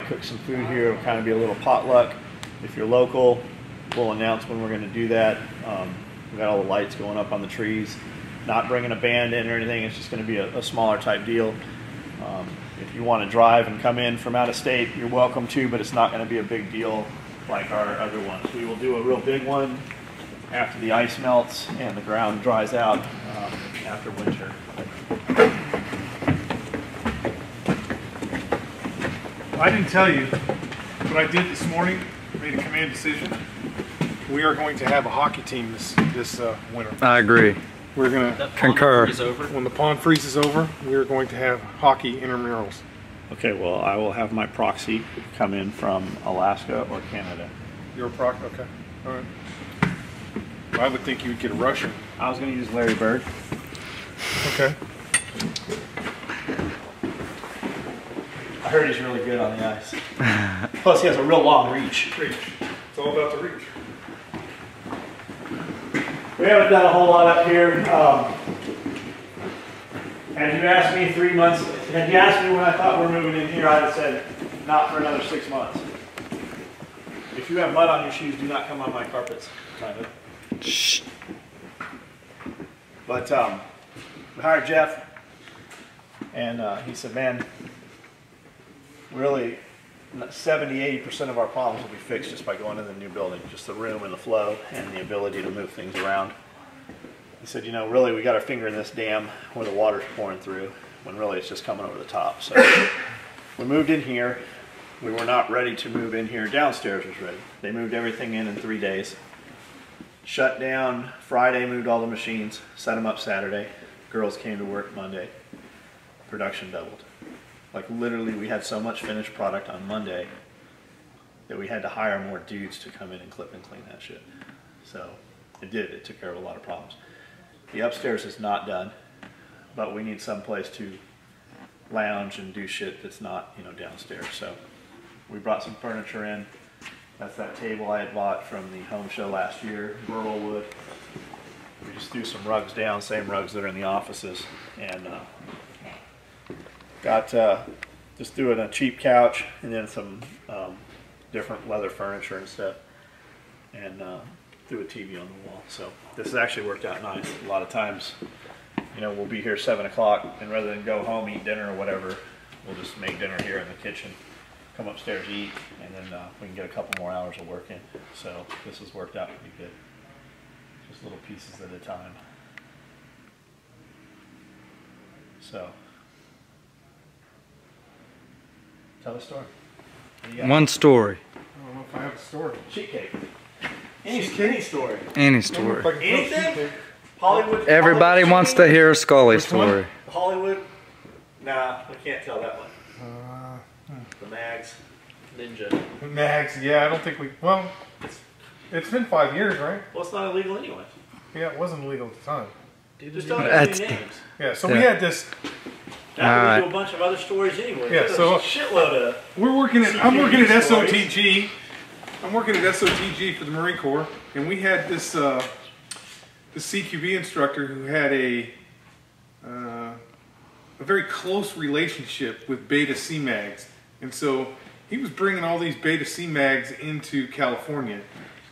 Cook some food here. It'll kind of be a little potluck. If you're local, we'll announce when we're going to do that. We've got all the lights going up on the trees. Not bringing a band in or anything. It's just going to be a smaller type deal. If you want to drive and come in from out of state, you're welcome to, but it's not going to be a big deal like our other ones. We will do a real big one after the ice melts and the ground dries out after winter. I didn't tell you, but I did this morning, made a command decision. We are going to have a hockey team this winter. I agree. We're going to concur. When the pond freezes over, we are going to have hockey intramurals. Okay, well, I will have my proxy come in from Alaska or Canada. Your proxy? Okay. All right. I would think you would get a Russian. I was going to use Larry Bird. Okay. I heard he's really good on the ice. Plus, he has a real long reach. It's all about the reach. We haven't done a whole lot up here. Had you asked me 3 months, had you asked me when I thought we're moving in here, I'd have said not for another 6 months. If you have mud on your shoes, do not come on my carpets. Kind of. Shh. But we hired Jeff, and he said, man, really 70–80% of our problems will be fixed just by going to the new building, just the room and the flow and the ability to move things around. He said, you know, really we got our finger in this dam where the water's pouring through, when really it's just coming over the top. So we moved in here. We were not ready to move in here. Downstairs was ready. They moved everything in 3 days. Shut down Friday, moved all the machines, set them up Saturday. Girls came to work Monday. Production doubled. Like literally we had so much finished product on Monday that we had to hire more dudes to come in and clip and clean that shit. So it took care of a lot of problems. The upstairs is not done, but we need some place to lounge and do shit that's not, you know, downstairs. So we brought some furniture in. That's that table I had bought from the home show last year, burl wood. We just threw some rugs down, same rugs that are in the offices, and got just doing a cheap couch and then some different leather furniture and stuff, and threw a TV on the wall. So this has actually worked out nice. A lot of times, you know, we'll be here 7 o'clock, and rather than go home, eat dinner or whatever, we'll just make dinner here in the kitchen, come upstairs, eat, and then we can get a couple more hours of work in. So this has worked out pretty good. Just little pieces at a time. So. Tell a story. One story. I don't know if I have a story. Sheet cake. Any story. Any story. Anything? Hollywood. Everybody Hollywood wants to hear a Scully story. Hollywood. Nah, I can't tell that one. The Mags. Ninja. Mags, yeah, I don't think we, well, it's been 5 years, right? Well, it's not illegal anyway. Yeah, it wasn't illegal at the time. Dude, just don't have any names. Yeah, so we had this. Now we do a bunch of other stories anyway. Yeah, so a shitload of. I'm working at SOTG. I'm working at SOTG for the Marine Corps, and we had this CQB instructor who had a very close relationship with Beta C-Mags, and so he was bringing all these Beta C-Mags into California.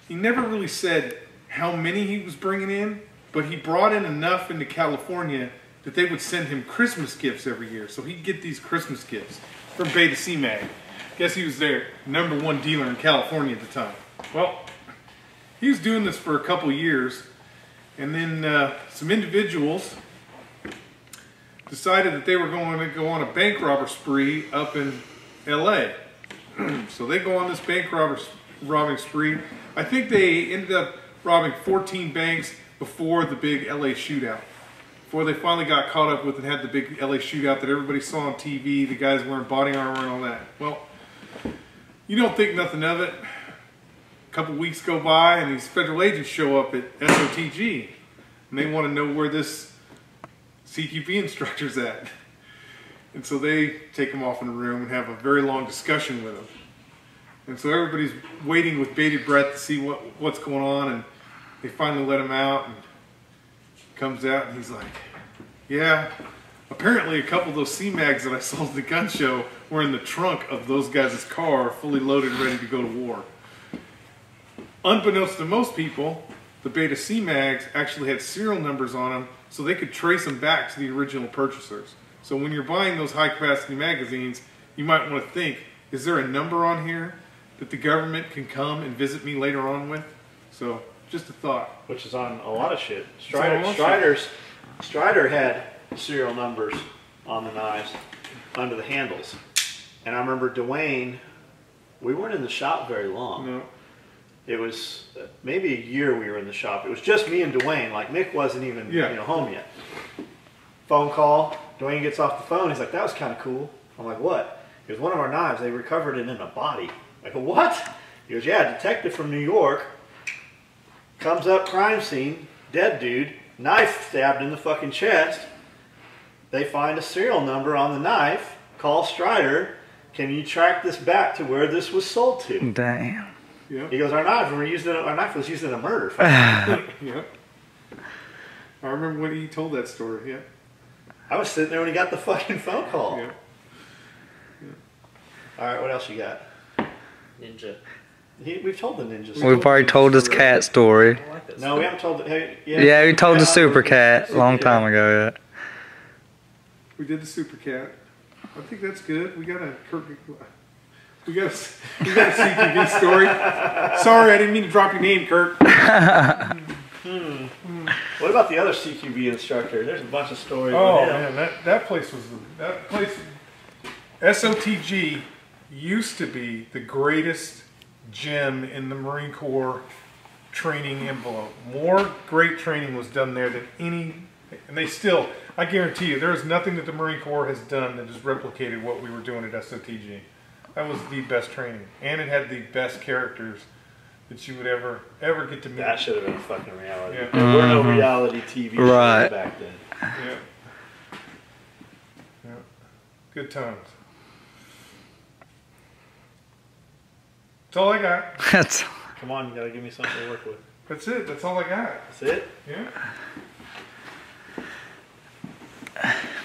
He never really said how many he was bringing in, but he brought in enough into California that they would send him Christmas gifts every year. So he'd get these Christmas gifts from Beta C-Mag. Guess he was their #1 dealer in California at the time. Well, he was doing this for a couple years, and then some individuals decided that they were going to go on a bank robber spree up in LA. So they go on this bank robbing spree. I think they ended up robbing 14 banks before the big LA shootout. Before they finally got caught up with and had the big LA shootout that everybody saw on TV, the guys wearing body armor and all that. Well, you don't think nothing of it. A couple weeks go by and these federal agents show up at SOTG, and they want to know where this CQB instructor's at. And so they take him off in a room and have a very long discussion with him. And so everybody's waiting with bated breath to see what's going on, and they finally let him out, and comes out and he's like, yeah, Apparently, a couple of those C-Mags that I saw at the gun show were in the trunk of those guys' car, fully loaded, ready to go to war. Unbeknownst to most people, the Beta C-Mags actually had serial numbers on them, so they could trace them back to the original purchasers. So when you're buying those high-capacity magazines, you might want to think, is there a number on here that the government can come and visit me later on with? So, just a thought. Which is on a lot of shit. on a lot of Strider had serial numbers on the knives under the handles. And I remember Dwayne, we weren't in the shop very long. No. It was maybe a year we were in the shop. It was just me and Dwayne. Like Mick wasn't even home yet. Phone call. Dwayne gets off the phone. He's like, that was kind of cool. I'm like, what? He goes, one of our knives, they recovered it in a body. I go, what? He goes, yeah, detective from New York. Comes up, crime scene, dead dude, knife stabbed in the fucking chest. They find a serial number on the knife. Call Strider. Can you track this back to where this was sold to? Damn. Yep. He goes, our knife was used in a murder. Yep. I remember when he told that story, yeah. I was sitting there when he got the fucking phone call. Yeah. All right, what else you got? Ninja. We've told the ninja story. We've already told his cat story. I like that No, we haven't told it. Hey, Yeah, we told the super cat a long time ago. Yeah. We did the Super Cat. I think that's good. We got a CTV story. Sorry, I didn't mean to drop your name, Kurt. What about the other CQB instructor? There's a bunch of stories. Oh with him. man, that place SOTG used to be the greatest gym in the Marine Corps training envelope. More great training was done there than any, and they still, I guarantee you, there is nothing that the Marine Corps has done that has replicated what we were doing at SOTG. That was the best training, and it had the best characters that you would ever get to meet. That should have been a fucking reality. Yeah. There were no reality TV shows Right. back then. Yeah. Yeah. Good times. That's all I got. That's Come on, you gotta give me something to work with. That's it. That's all I got. That's it? Yeah.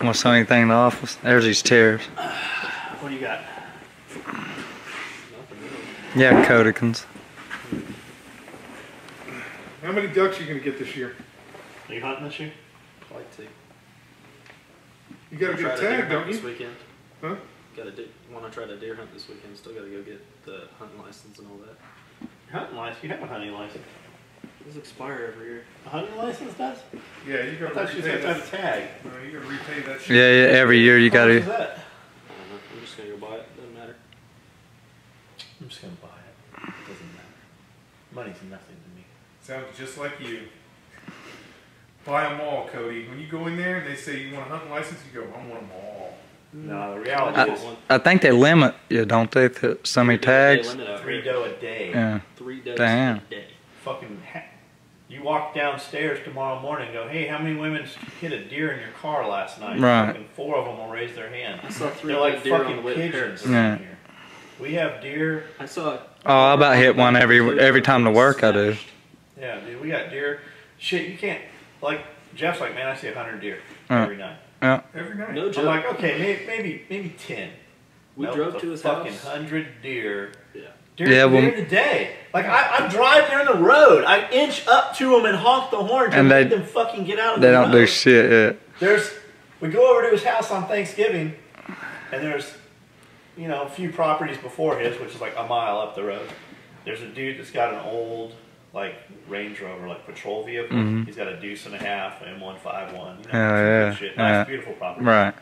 what's the only thing in the office? There's these chairs. What do you got? Yeah, Codicans. How many ducks are you gonna get this year? Are you hunting this year? I'd like to. You got a Try good to deer tag, hunt don't this you? weekend. Huh? Want to try to deer hunt this weekend. Still got to go get the hunting license and all that. Hunting license? You have a hunting license. Those expire every year. A hunting license does? Yeah, you I gotta thought you repay said to have that. a tag. You gotta repay that shit. Yeah, yeah. Every year you How much is gotta. that? I don't know. I'm just gonna go buy it. Doesn't matter. I'm just gonna buy it. It doesn't matter. Money's nothing to me. Sounds just like you. Buy them all, Cody. When you go in there and they say you want a hunting license, you go, I want them all. No, the reality is I think they limit you, don't they, to so many tags? Limit out 3 here. doe a day. Yeah. 3 days Damn. a day. Fucking you walk downstairs tomorrow morning and go, hey, how many women hit a deer in your car last night? Right. Fucking 4 of them will raise their hand. I saw 3 They're like deer on fucking the way to pigeons Paris. sitting Yeah. here. We have deer. I saw. Oh, I about hit one every time to work. I do. Yeah, dude, we got deer. Shit, you can't, like, Jeff's like, man, I see 100 deer Uh. every night. Yeah. Every night. No I'm joke. like, okay, maybe 10. We Nope, drove it's to a his fucking house. 100 deer. Yeah. Deer, Yeah, well- deer in the day. Like, I'm driving there in the road. I inch up to them and honk the horn to And make they- them fucking get out of They the don't road. do shit yet. We go over to his house on Thanksgiving, and there's, you know, a few properties before his, which is like a mile up the road. There's a dude that's got an old, like, Range Rover, like, patrol vehicle. Mhm. He's got a Deuce and a half, M151, you know, Oh, some yeah, good shit. yeah. Nice, beautiful property. Right.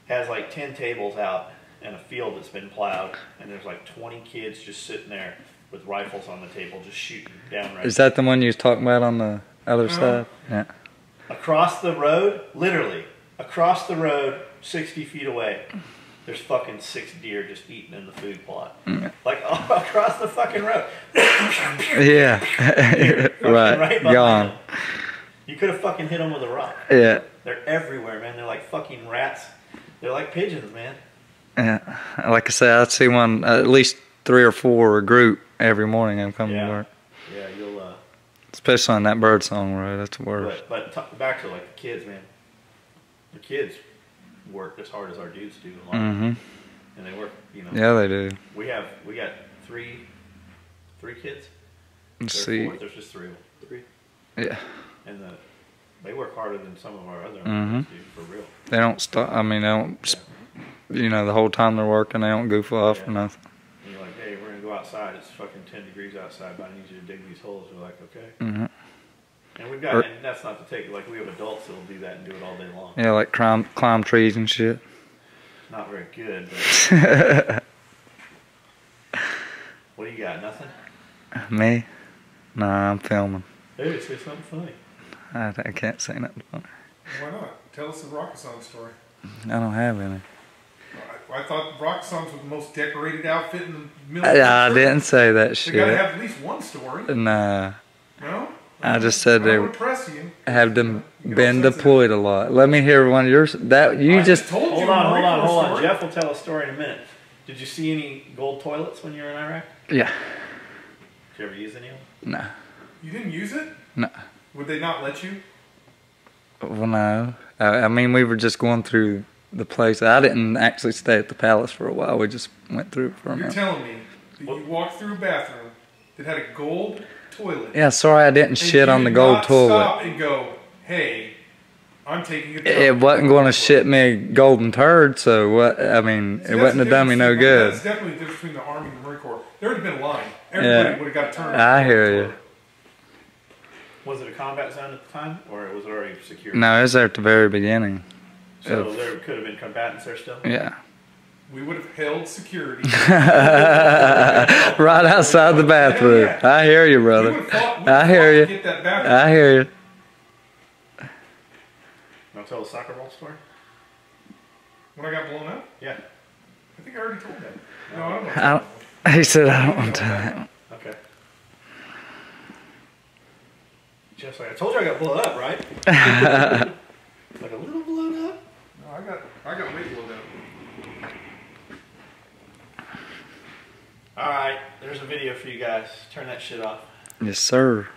Has like 10 tables out and a field that's been plowed, and there's like 20 kids just sitting there with rifles on the table, just shooting downright. Is that the one you was talking about on the other Uh-huh. side? Yeah. Across the road, literally, across the road, 60 feet away, there's fucking 6 deer just eating in the food plot. Like, across the fucking road. Yeah. right. behind Gone. them. You could have fucking hit them with a rock. Yeah. They're everywhere, man. They're like fucking rats. They're like pigeons, man. Yeah. Like I said, I'd see one, at least 3 or 4 a group every morning and come Yeah. to work. Yeah, you'll, Especially on that birdsong road. That's the worst. but back to like the kids, man. The kids, work as hard as our dudes do. A lot. Mm-hmm. And they work, you know. Yeah, they do. We got three kids. Let's There's see. four, there's just three of them. Three. Yeah. And they work harder than some of our other Mhm. kids do, for real. They don't stop. I mean, they don't. You know, the whole time they're working, they don't goof off or Yeah. nothing. And you're like, hey, we're gonna go outside. It's fucking 10 degrees outside, but I need you to dig these holes. We're like, okay. Mm-hmm. And we've got, Or- and that's not to take, like, we have adults that'll do that and do it all day long. Yeah, like climb trees and shit. Not very good, but what do you got? Nothing? Me? Nah, I'm filming. Hey, say something funny. I can't say nothing funny. Why not? Tell us the Rockasong story. I don't have any. I thought Rockasongs were the most decorated outfit in the military. I didn't say that They gotta shit. have at least one story. Nah. No? I just said I they don't impress you. have them You get been all sensitive. deployed a lot. Let me hear one of yours. That you I just told you Hold a on. Marine Corps story. Jeff will tell a story in a minute. Did you see any gold toilets when you were in Iraq? yeah. Did you ever use any of them? Nah. You didn't use it? No. Would they not let you? Well, no. I mean, we were just going through the place. I didn't actually stay at the palace for a while. We just went through it for a You're minute. telling me that you walked through a bathroom that had a gold toilet. Yeah, sorry I didn't and shit you on the did gold not toilet. Stop and go, hey, I'm taking a dump. It wasn't going to shit me a golden turd, so what? I mean, See, it that's wouldn't the have done me no difference. good. That's definitely the difference between the Army and the Marine Corps. There would have been a line. Everybody Yeah. would have got turned. I hear you. Was it a combat zone at the time, or was it already secure? No, it was there at the very beginning. So there could have been combatants there still? Yeah. We would have held security. Right outside the bathroom. Yeah. I hear you, We brother. would have fought, we I would have hear fought you. to get that bathroom. I hear you. Want to tell a soccer ball story? When I got blown up? Yeah. I think I already told that. No, I don't know. I don't, he said, I don't want to tell that. Okay. Jeff's like, I told you I got blown up, right? Like a little blown up? No, I got way blown up. Alright, there's a video for you guys. Turn that shit off. Yes, sir.